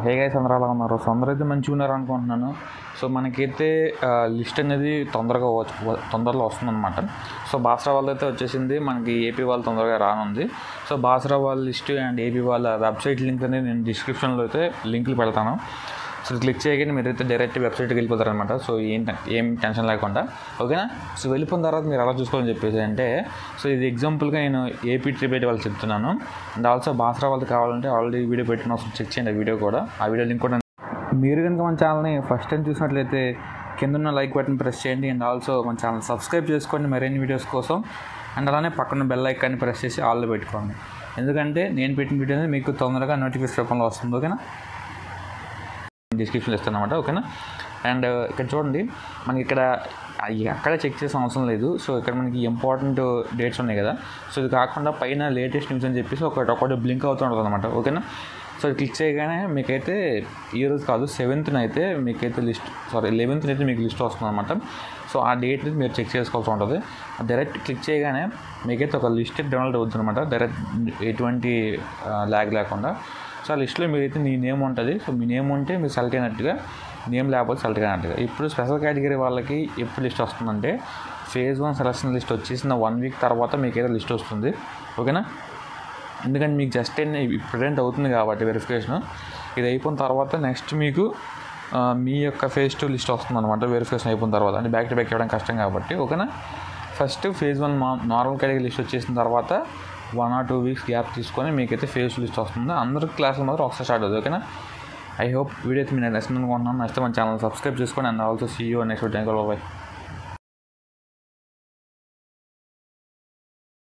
Hey guys, అందరూ ఎలా ఉన్నారు? సో అందరూ అయితే మంచిగా ఉన్నారు అనుకుంటున్నాను. సో మనకైతే లిస్ట్ అనేది తొందరలో వస్తుందన్నమాట. సో బాసరా వాళ్ళది అయితే వచ్చేసింది, మనకి ఏపీ వాళ్ళు తొందరగా రానుంది. సో బాసరా వాళ్ళ లిస్ట్ అండ్ ఏపీ వాళ్ళ వెబ్సైట్ లింక్ అనేది నేను డిస్క్రిప్షన్లో అయితే లింకులు పెడతాను. సో క్లిక్ చేయగానే మీరైతే డైరెక్ట్ వెబ్సైట్కి వెళ్ళిపోతారనమాట. సో ఏం టెన్షన్ లేకుండా, ఓకేనా? సో వెళ్ళిపోయిన తర్వాత మీరు ఎలా చూసుకోవాలని చెప్పేసి అంటే, సో ఇది ఎగ్జాంపుల్గా నేను ఏపీ ట్రిప్ అయితే వాళ్ళు చెప్తున్నాను. అండ్ ఆల్సో బాసరా వాళ్ళకి కావాలంటే ఆల్రెడీ వీడియో పెట్టిన ఒకసారి చెక్ చేయండి. ఆ వీడియో కూడా, ఆ వీడియో లింక్ కూడా. మీరు కనుక మన ఛానల్ని ఫస్ట్ టైం చూసినట్లయితే కింద ఉన్న లైక్ బటన్ ప్రెస్ చేయండి. అండ్ ఆల్సో మన ఛానల్ సబ్స్క్రైబ్ చేసుకోండి మరిన్ని వీడియోస్ కోసం. అండ్ అలానే పక్కన బెల్ ఐకాన్ని ప్రెస్ చేసి ఆల్లో పెట్టుకోండి, ఎందుకంటే నేను పెట్టిన వీడియో అనేది మీకు తొందరగా నోటిఫికేషన్ రూపంలో వస్తుంది, ఓకేనా? డిస్క్రిప్షన్లో ఇస్తాను అనమాట, ఓకేనా? అండ్ ఇక్కడ చూడండి, మనకి ఇక్కడ అక్కడే చెక్ చేసిన అవసరం లేదు. సో ఇక్కడ మనకి ఇంపార్టెంట్ డేట్స్ ఉన్నాయి కదా. సో ఇది కాకుండా పైన లేటెస్ట్ న్యూస్ అని చెప్పేసి ఒకటి బ్లింక్ అవుతూ ఉంటుంది అనమాట, ఓకేనా? సో క్లిక్ చేయగానే మీకైతే ఈరోజు కాదు 7th అయితే మీకైతే 11th అయితే మీకు లిస్ట్ వస్తుంది అనమాట. సో ఆ డేట్ మీరు చెక్ చేసుకోవాల్సి ఉంటుంది. డైరెక్ట్ క్లిక్ చేయగానే మీకైతే ఒక లిస్ట్ డౌన్లోడ్ అవుతుంది అనమాట, డైరెక్ట్ ఎటువంటి ల్యాగ్ లేకుండా. సో ఆ లిస్ట్లో మీరైతే మీ నేమ్ ఉంటుంది. సో మీ నేమ్ ఉంటే మీరు సెలెక్ట్ అయినట్టుగా, నేమ్ లేకపోతే సెలెక్ట్ అయినట్టుగా. ఇప్పుడు స్పెషల్ కేటగిరీ వాళ్ళకి ఎప్పుడు లిస్ట్ వస్తుందంటే, phase 1 సెలక్షన్ లిస్ట్ వచ్చేసిన 1 వీక్ తర్వాత మీకైతే లిస్ట్ వస్తుంది, ఓకేనా? ఎందుకంటే మీకు జస్ట్ ప్రెజెంట్ అవుతుంది కాబట్టి వెరిఫికేషన్. ఇది అయిపోయిన తర్వాత నెక్స్ట్ మీకు మీ యొక్క phase 2 లిస్ట్ వస్తుంది అనమాట. వెరిఫికేషన్ అయిపోయిన తర్వాత, అంటే బ్యాక్ టు బ్యాక్ ఇవ్వడం కష్టం కాబట్టి, ఓకేనా? First phase 1 normal category list వచ్చేసిన తర్వాత 1 or 2 వీక్స్ గ్యాప్ తీసుకొని మీకైతే phase 2 లిస్ట్ వస్తుంది. అందరి క్లాసులు మాత్రం ఒకసారి స్టార్ట్ అవుతుంది, ఓకేనా? ఐ హోప్ వీడియో అయితే మీరు నచ్చింది అనుకుంటున్నాను. నచ్చితే మన ఛానల్ సబ్స్క్రైబ్ చేసుకోండి. And also see you next video. Bye.